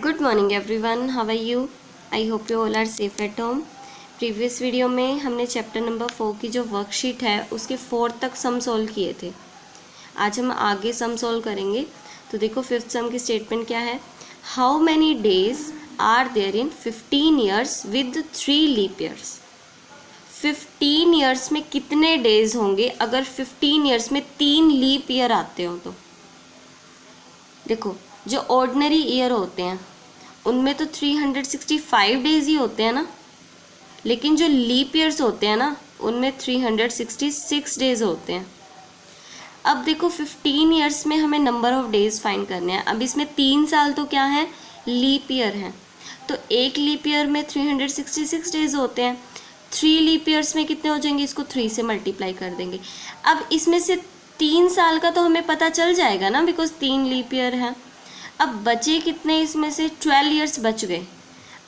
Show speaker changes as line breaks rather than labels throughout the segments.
Good morning everyone, how are you? I hope you all are safe at home. Previous video में हमने chapter number 4 की जो worksheet है उसके 4 तक सम सॉल्व किए थे। आज हम आगे सम सॉल्व करेंगे। तो देखो फिफ्थ सम की स्टेटमेंट क्या है। How many days are there in 15 years with 3 leap years. 15 years में कितने डेज होंगे अगर 15 ईयर्स में 3 लीप ईयर आते हो तो। देखो जो ऑर्डिनरी ईयर होते हैं उनमें तो 365 डेज ही होते हैं ना, लेकिन जो लीप ईयर्स होते हैं ना उनमें 366 डेज होते हैं। अब देखो 15 ईयर्स में हमें नंबर ऑफ डेज फाइंड करने हैं। अब इसमें 3 साल तो क्या है, लीप ईयर है, तो एक लीप ईयर में 366 डेज होते हैं। 3 लीप ईयर्स में कितने हो जाएंगे, इसको 3 से मल्टीप्लाई कर देंगे। अब इसमें से 3 साल का तो हमें पता चल जाएगा ना, बिकॉज 3 लीप ईयर है। अब बचे कितने, इसमें से 12 ईयर्स बच गए।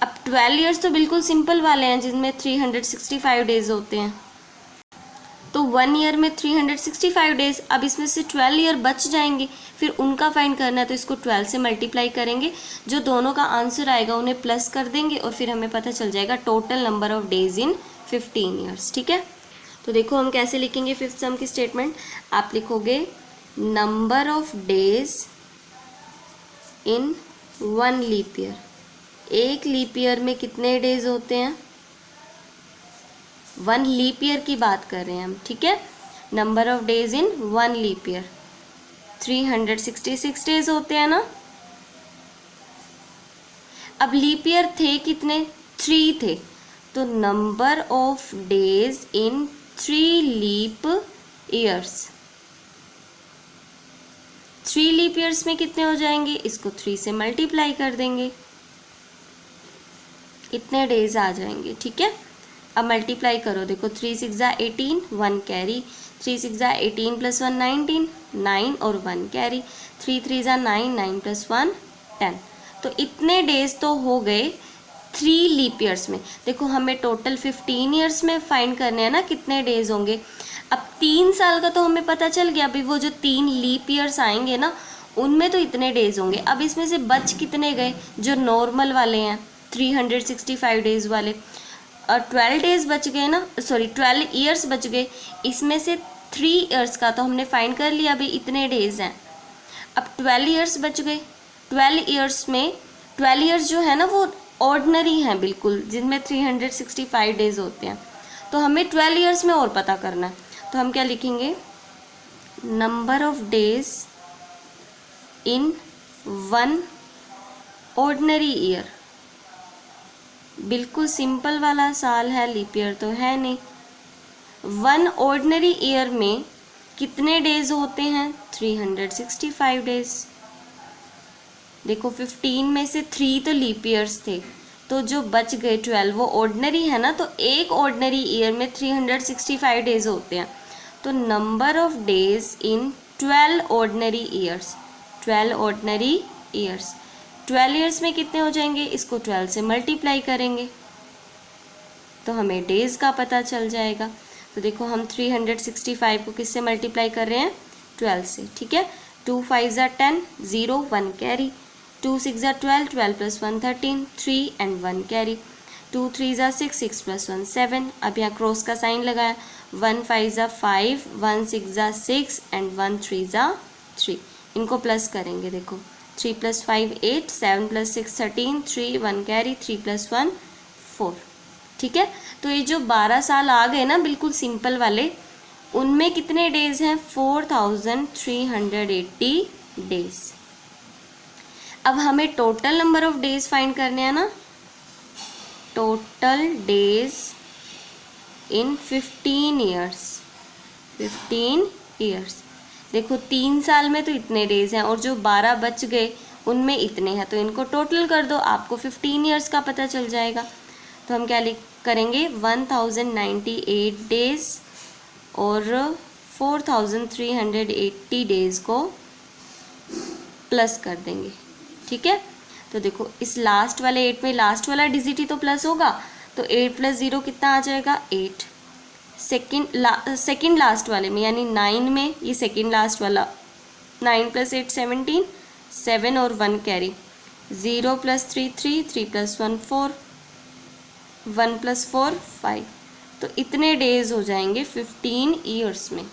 अब 12 ईयर्स तो बिल्कुल सिंपल वाले हैं जिनमें 365 डेज होते हैं, तो 1 ईयर में 365 डेज। अब इसमें से 12 ईयर बच जाएंगे, फिर उनका फाइंड करना है तो इसको 12 से मल्टीप्लाई करेंगे। जो दोनों का आंसर आएगा उन्हें प्लस कर देंगे और फिर हमें पता चल जाएगा total number of days in 15 years. ठीक है, तो देखो हम कैसे लिखेंगे फिफ्थ सम की स्टेटमेंट। आप लिखोगे number of days in 1 leap year. एक लीप ईयर में कितने डेज होते हैं, 1 लीप ईयर की बात कर रहे हैं हम। ठीक है, number of days in 1 leap year 366 days होते हैं ना। अब लीप ईयर थे कितने, 3 थे, तो number of days in 3 leap years. 3 leap years में कितने हो जाएंगे, इसको 3 से मल्टीप्लाई कर देंगे, इतने डेज आ जाएंगे। ठीक है, अब मल्टीप्लाई करो, देखो 3 6 जा 18, 1 कैरी, 3 6 जा 18 + 1 19, 9 और 1 कैरी, 3 3 जा 9, 9 + 1 10। तो इतने डेज तो हो गए 3 लीप ईयर्स में। देखो हमें टोटल 15 ईयर्स में फाइंड करने हैं ना कितने डेज होंगे। अब 3 साल का तो हमें पता चल गया, अभी वो जो 3 लीप ईयर्स आएंगे ना उनमें तो इतने डेज होंगे। अब इसमें से बच कितने गए, जो नॉर्मल वाले हैं 365 डेज वाले, और 12 डेज बच गए ना, सॉरी 12 ईयर्स बच गए। इसमें से 3 ईयर्स का तो हमने फाइंड कर लिया, अभी इतने डेज हैं। अब 12 ईयर्स बच गए। 12 ईयर्स में 12 ईयर्स जो है ना वो ऑर्डिनरी हैं बिल्कुल, जिनमें 365 डेज होते हैं। तो हमें 12 ईयर्स में और पता करना है, तो हम क्या लिखेंगे, number of days in 1 ordinary year. बिल्कुल सिंपल वाला साल है, लीप ईयर तो है नहीं। 1 ऑर्डिनरी ईयर में कितने डेज होते हैं, 365 डेज। देखो 15 में से 3 तो लीप ईयर्स थे, तो जो बच गए 12 वो ऑर्डिनरी है ना, तो एक ऑर्डिनरी ईयर में 365 डेज होते हैं। तो number of days in 12 ordinary years, 12 ordinary years, 12 years में कितने हो जाएंगे, इसको 12 से मल्टीप्लाई करेंगे तो हमें डेज का पता चल जाएगा। तो देखो हम 365 को किससे मल्टीप्लाई कर रहे हैं, 12 से। ठीक है, 2 5 जा 10, 0 1 कैरी, 2 6 जा 12, 12 + 1 13, 3 and 1 कैरी, 2 3 जा 6, 6 + 1 7। अब यहाँ क्रॉस का साइन लगाया, 1 5 जा 5, 1 6 जा 6 and 1 3 जा 3। इनको प्लस करेंगे, देखो 3 + 5 8, 7 + 6 13, 3 1 कैरी, 3 + 1 4। ठीक है, तो ये जो 12 साल आ गए ना बिल्कुल सिंपल वाले, उनमें कितने डेज हैं, 4380 डेज। अब हमें total number of days find करने हैं ना, total days in 15 years. 15 years, देखो 3 साल में तो इतने डेज हैं और जो 12 बच गए उनमें इतने हैं, तो इनको टोटल कर दो, आपको 15 ईयर्स का पता चल जाएगा। तो हम क्या करेंगे, 1098 डेज और 4380 डेज को प्लस कर देंगे। ठीक है, तो देखो इस लास्ट वाले 8 में लास्ट वाला डिजिट ही तो प्लस होगा, तो 8 + 0 कितना आ जाएगा, 8। सेकेंड लास्ट वाले में यानी 9 में, ये सेकेंड लास्ट वाला 9 + 8 17, 7 और 1 कैरी, 0 + 3 3, 3 + 1 4, 1 + 4 5। तो इतने डेज हो जाएंगे 15 ईयर्स में,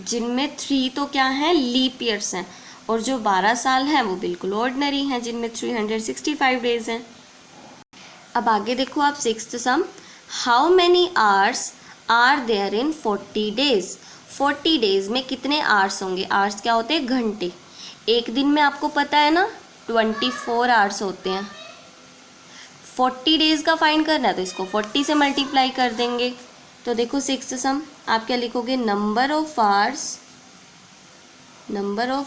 जिनमें 3 तो क्या हैं, लीप ईयर्स हैं, और जो 12 साल हैं वो बिल्कुल ऑर्डिनरी हैं, जिनमें 365 डेज हैं। अब आगे देखो आप sixth sum, how many hours are there in 40 days. 40 days में कितने आवर्स होंगे। आवर्स क्या होते हैं, घंटे। एक दिन में आपको पता है ना 24 आवर्स होते हैं। 40 डेज का फाइंड करना है तो इसको 40 से मल्टीप्लाई कर देंगे। तो देखो सिक्स्थ सम, आप क्या लिखोगे, number of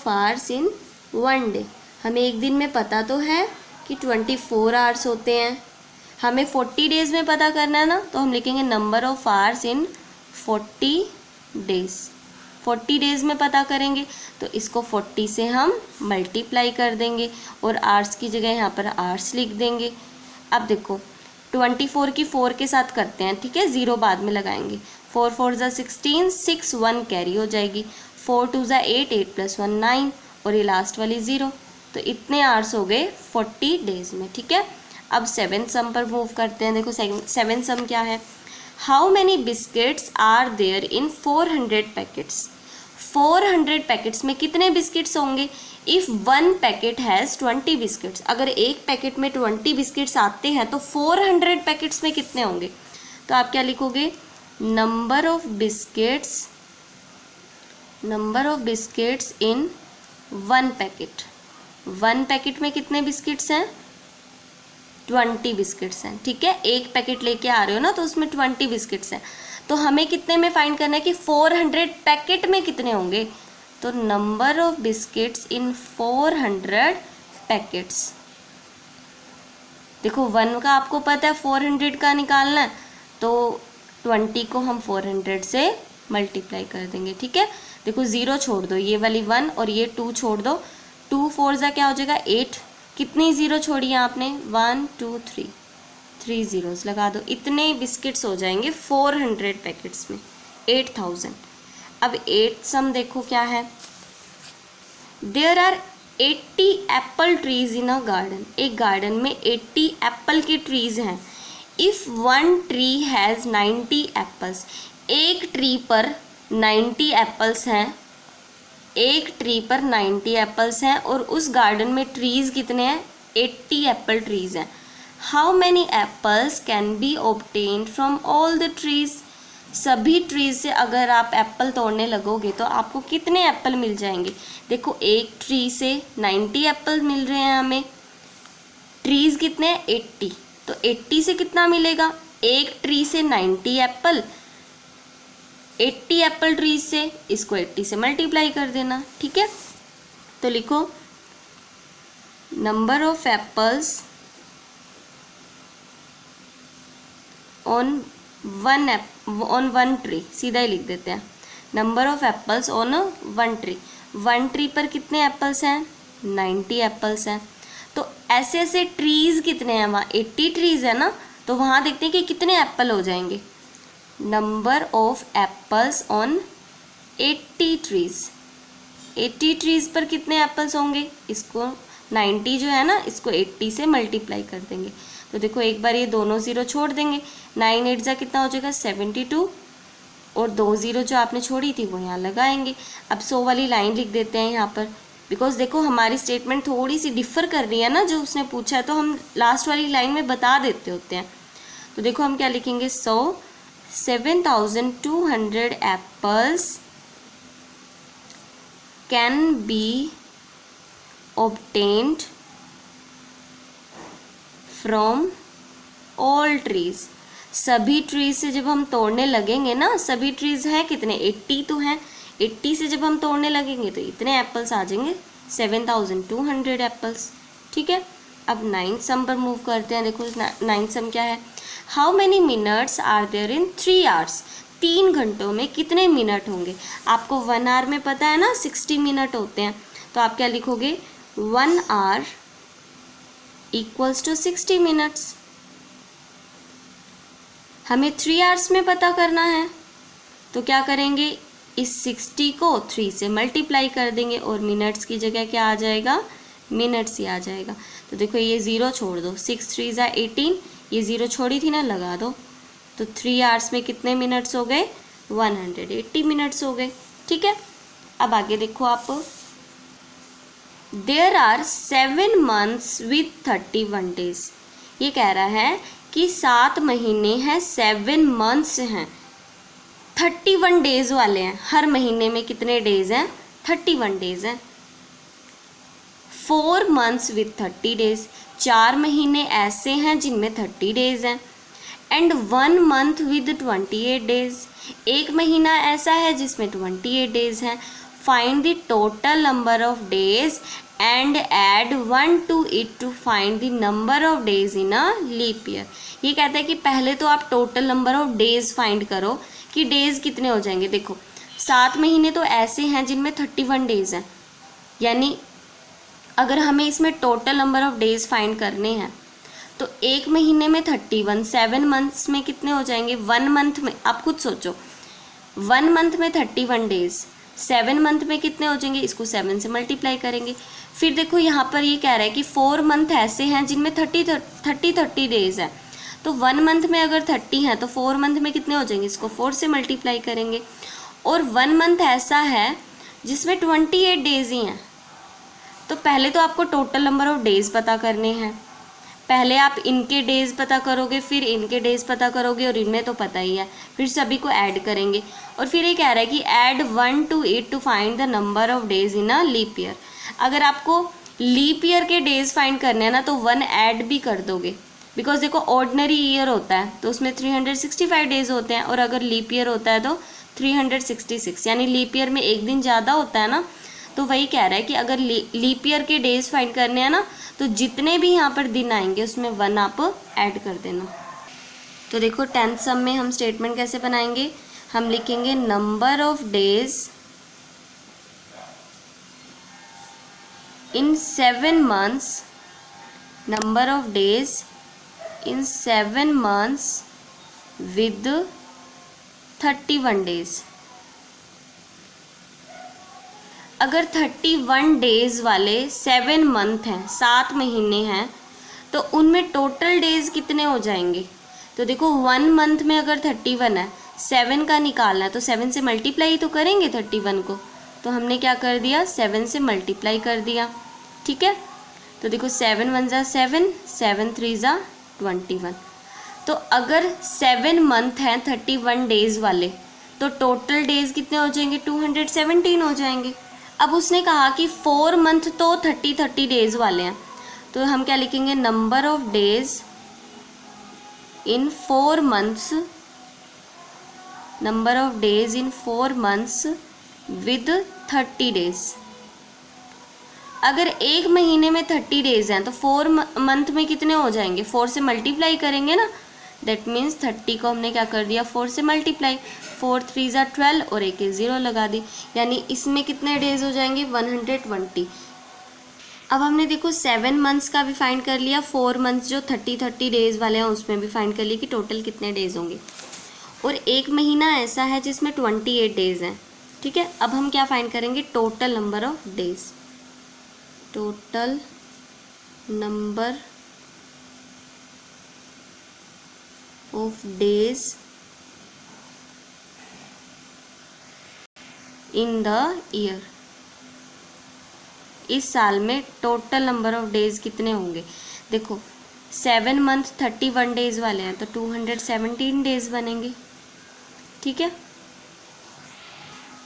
hours in 1 day. हमें एक दिन में पता तो है कि 24 आवर्स होते हैं, हमें 40 डेज में पता करना है ना, तो हम लिखेंगे number of hours in 40 days. 40 days में पता करेंगे तो इसको 40 से हम मल्टीप्लाई कर देंगे और आवर्स की जगह यहाँ पर आवर्स लिख देंगे। अब देखो 24 की 4 के साथ करते हैं, ठीक है, 0 बाद में लगाएंगे। 4 4 ज़ा 16, 6 1 कैरी हो जाएगी, 4 2 ज़ा 8, 8 + 1 9, और ये लास्ट वाली 0। तो इतने आवर्स हो गए 40 डेज में, ठीक है। अब 7th सम पर मूव करते हैं। देखो 7th सम क्या है, how many biscuits are there in 400 packets. 400 packets में कितने बिस्किट्स होंगे। इफ़ 1 पैकेट हैज़ 20 बिस्किट्स, अगर एक पैकेट में 20 बिस्किट्स आते हैं तो 400 पैकेट्स में कितने होंगे। तो आप क्या लिखोगे, number of biscuits in 1 packet. 1 packet में कितने बिस्किट्स हैं, 20 बिस्किट्स हैं, ठीक है। एक पैकेट लेके आ रहे हो ना तो उसमें 20 बिस्किट्स हैं, तो हमें कितने में फाइंड करना है कि 400 पैकेट में कितने होंगे। तो number of biscuits in 400 packets. देखो 1 का आपको पता है 400 का निकालना है, तो 20 को हम 400 से मल्टीप्लाई कर देंगे, ठीक है। देखो 0 छोड़ दो, ये वाली 1 और ये 2 छोड़ दो, 2 4 ज़ा क्या हो जाएगा 8। कितनी 0 छोड़ी है आपने, 1 2 3, 3 zeros लगा दो। इतने बिस्किट्स हो जाएंगे 400 पैकेट्स में, 8000। अब 8th सम देखो क्या है, there are 80 apple trees in a garden. एक गार्डन में 80 एप्पल के ट्रीज हैं। इफ़ 1 ट्री हैज़ 90 एप्पल्स, एक ट्री पर 90 एप्पल्स हैं, एक ट्री पर 90 एप्पल्स हैं, और उस गार्डन में ट्रीज कितने हैं, 80 एप्पल ट्रीज हैं। How many apples can be obtained from all the trees. सभी ट्रीज से अगर आप एप्पल तोड़ने लगोगे तो आपको कितने एप्पल मिल जाएंगे। देखो एक ट्री से 90 एप्पल मिल रहे हैं हमें, ट्रीज कितने हैं 80, तो 80 से कितना मिलेगा, एक ट्री से 90 एप्पल, 80 एप्पल ट्रीज से, इसको 80 से मल्टीप्लाई कर देना, ठीक है। तो लिखो number of apples on one tree, सीधा ही लिख देते हैं, number of apples on 1 tree. 1 tree पर कितने एप्पल्स हैं, 90 एप्पल्स हैं। तो ऐसे ऐसे ट्रीज कितने हैं, वहाँ 80 ट्रीज है ना, तो वहाँ देखते हैं कि कितने एप्पल हो जाएंगे। Number of apples on 80 trees, 80 trees पर कितने एप्पल्स होंगे, इसको 90 जो है ना इसको 80 से मल्टीप्लाई कर देंगे। तो देखो एक बार ये दोनों 0 छोड़ देंगे, 9 8 जा कितना हो जाएगा 72, और 2 0 जो आपने छोड़ी थी वो यहाँ लगाएंगे। अब 100 वाली लाइन लिख देते हैं यहाँ पर, बिकॉज देखो हमारी स्टेटमेंट थोड़ी सी डिफ़र कर रही है ना जो उसने पूछा है, तो हम लास्ट वाली लाइन में बता देते होते हैं। तो देखो हम क्या लिखेंगे, 7200 apples can be obtained from all trees। सभी ट्रीज से जब हम तोड़ने लगेंगे ना, सभी ट्रीज हैं कितने 80 तो हैं, 80 से जब हम तोड़ने लगेंगे तो इतने एप्पल्स आ जाएंगे 7200 एप्पल्स, ठीक है। अब 9th सम पर मूव करते हैं। देखो 9th सम क्या है, how many minutes are there in 3 hours। 3 घंटों में कितने मिनट होंगे। आपको 1 hour में पता है ना 60 मिनट होते हैं, तो आप क्या लिखोगे, 1 hour = 60 minutes। हमें 3 hours में पता करना है, तो क्या करेंगे, इस 60 को 3 से मल्टीप्लाई कर देंगे और मिनट्स की जगह क्या आ जाएगा, मिनट्स ही आ जाएगा। तो देखो ये 0 छोड़ दो, 6 3 ज़ा 18, ये 0 छोड़ी थी ना, लगा दो। तो 3 आवर्स में कितने मिनट्स हो गए? 180 मिनट्स हो गए। ठीक है, अब आगे देखो आप, there are 7 months with 31 days. ये कह रहा है कि 7 महीने हैं, 7 मंथ्स हैं, 31 डेज वाले हैं। हर महीने में कितने डेज हैं? 31 डेज हैं। 4 मंथ्स विथ 30 डेज, 4 महीने ऐसे हैं जिनमें 30 डेज हैं। एंड 1 मंथ विद 28 डेज, एक महीना ऐसा है जिसमें 28 डेज हैं। Find the total number of days and add 1 to it to find the number of days in a leap year. ये कहता है कि पहले तो आप total number of days find करो कि डेज कितने हो जाएंगे। देखो 7 महीने तो ऐसे हैं जिनमें 31 डेज हैं, यानी अगर हमें इसमें total number of days find करने हैं तो एक महीने में 31, 7 मंथ्स में कितने हो जाएंगे? 1 मंथ में, आप खुद सोचो, 1 मंथ में 31 डेज, 7 मंथ में कितने हो जाएंगे? इसको 7 से मल्टीप्लाई करेंगे। फिर देखो यहाँ पर ये कह रहा है कि 4 मंथ ऐसे हैं जिनमें 30 डेज है। तो 1 मंथ में अगर 30 है तो 4 मंथ में कितने हो जाएंगे? इसको 4 से मल्टीप्लाई करेंगे। और 1 मंथ ऐसा है जिसमें 28 डेज ही हैं। तो पहले तो आपको टोटल नंबर ऑफ डेज पता करने हैं, पहले आप इनके डेज पता करोगे, फिर इनके डेज पता करोगे, और इनमें तो पता ही है, फिर सभी को ऐड करेंगे। और फिर ये कह रहा है कि add 1 to it to find the number of days in a leap year. अगर आपको लीप ईयर के डेज फाइंड करने हैं ना तो 1 ऐड भी कर दोगे, बिकॉज देखो ऑर्डिनरी ईयर होता है तो उसमें 365 डेज होते हैं, और अगर लीप ईयर होता है तो 366, यानी लीप ईयर में एक दिन ज़्यादा होता है ना। तो वही कह रहा है कि अगर लीप ईयर के डेज फाइंड करने हैं ना तो जितने भी यहाँ पर दिन आएंगे उसमें 1 आप ऐड कर देना। तो देखो 10th सम में हम स्टेटमेंट कैसे बनाएंगे? हम लिखेंगे number of days in 7 months, number of days in 7 months with 31 days. अगर 31 डेज वाले 7 मंथ हैं, 7 महीने हैं, तो उनमें टोटल डेज कितने हो जाएंगे? तो देखो 1 मंथ में अगर 31 है, 7 का निकालना है तो 7 से मल्टीप्लाई तो करेंगे 31 को। तो हमने क्या कर दिया? 7 से मल्टीप्लाई कर दिया। ठीक है, तो देखो 7 1 ज़ा 7, 7 3 ज़ा 21। तो अगर 7 मंथ हैं 31 डेज वाले तो टोटल डेज कितने हो जाएंगे? 217 हो जाएंगे। अब उसने कहा कि 4 मंथ तो 30 डेज वाले हैं, तो हम क्या लिखेंगे? Number of days in 4 months, number of days in 4 months with 30 days. अगर एक महीने में 30 डेज हैं तो 4 मंथ में कितने हो जाएंगे? 4 से मल्टीप्लाई करेंगे ना, दैट मीन्स 30 को हमने क्या कर दिया? 4 से मल्टीप्लाई, 4 3 ज़ा 12 और एक 0 लगा दी, यानी इसमें कितने डेज हो जाएंगे? 120। अब हमने देखो 7 मंथ्स का भी फाइंड कर लिया, 4 मंथ्स जो 30 डेज वाले हैं उसमें भी फाइंड कर लिया कि टोटल कितने डेज होंगे। और एक महीना ऐसा है जिसमें 28 डेज हैं। ठीक है, अब हम क्या फाइंड करेंगे? Total number of days, total number of days in the year. इस साल में टोटल नंबर ऑफ डेज कितने होंगे? देखो 7 मंथ 31 डेज वाले हैं तो 217 डेज बनेंगे। ठीक है,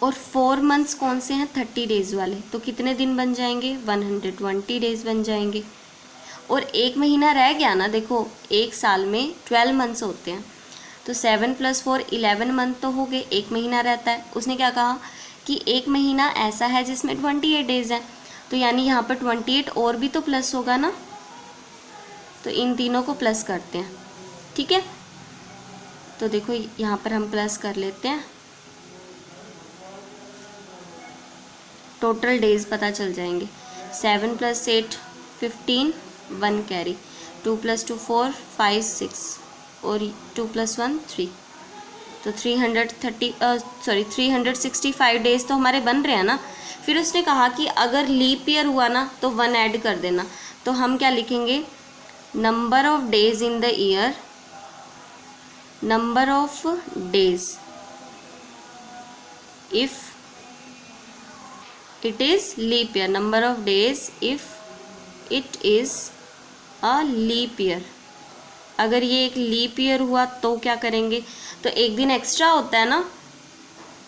और 4 मंथ्स कौन से हैं? 30 डेज वाले, तो कितने दिन बन जाएंगे? 120 डेज बन जाएंगे। और एक महीना रह गया ना, देखो एक साल में 12 मंथ्स होते हैं, तो 7 + 4 11 मंथ तो हो गए, एक महीना रहता है। उसने क्या कहा कि एक महीना ऐसा है जिसमें 28 डेज है, तो यानी यहाँ पर 28 और भी तो प्लस होगा ना, तो इन तीनों को प्लस करते हैं। ठीक है, तो देखो यहाँ पर हम प्लस कर लेते हैं, टोटल डेज पता चल जाएंगे। 7 + 8 15, 1 कैरी, 2 + 2 4 5 6 और 2 + 1 3, तो 365 डेज तो हमारे बन रहे हैं ना। फिर उसने कहा कि अगर लीप ईयर हुआ ना तो 1 ऐड कर देना, तो हम क्या लिखेंगे, number of days in the year, number of days if it is leap year, number of days if it is a leap year. अगर ये एक लीप ईयर हुआ तो क्या करेंगे, तो एक दिन एक्स्ट्रा होता है ना।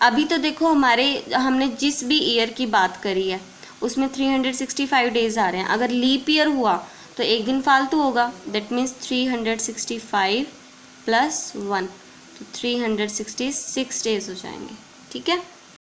अभी तो देखो हमने जिस भी ईयर की बात करी है उसमें 365 डेज आ रहे हैं। अगर लीप ईयर हुआ तो एक दिन फालतू होगा, दैट मीन्स 365 + 1, तो 366 डेज हो जाएंगे। ठीक है।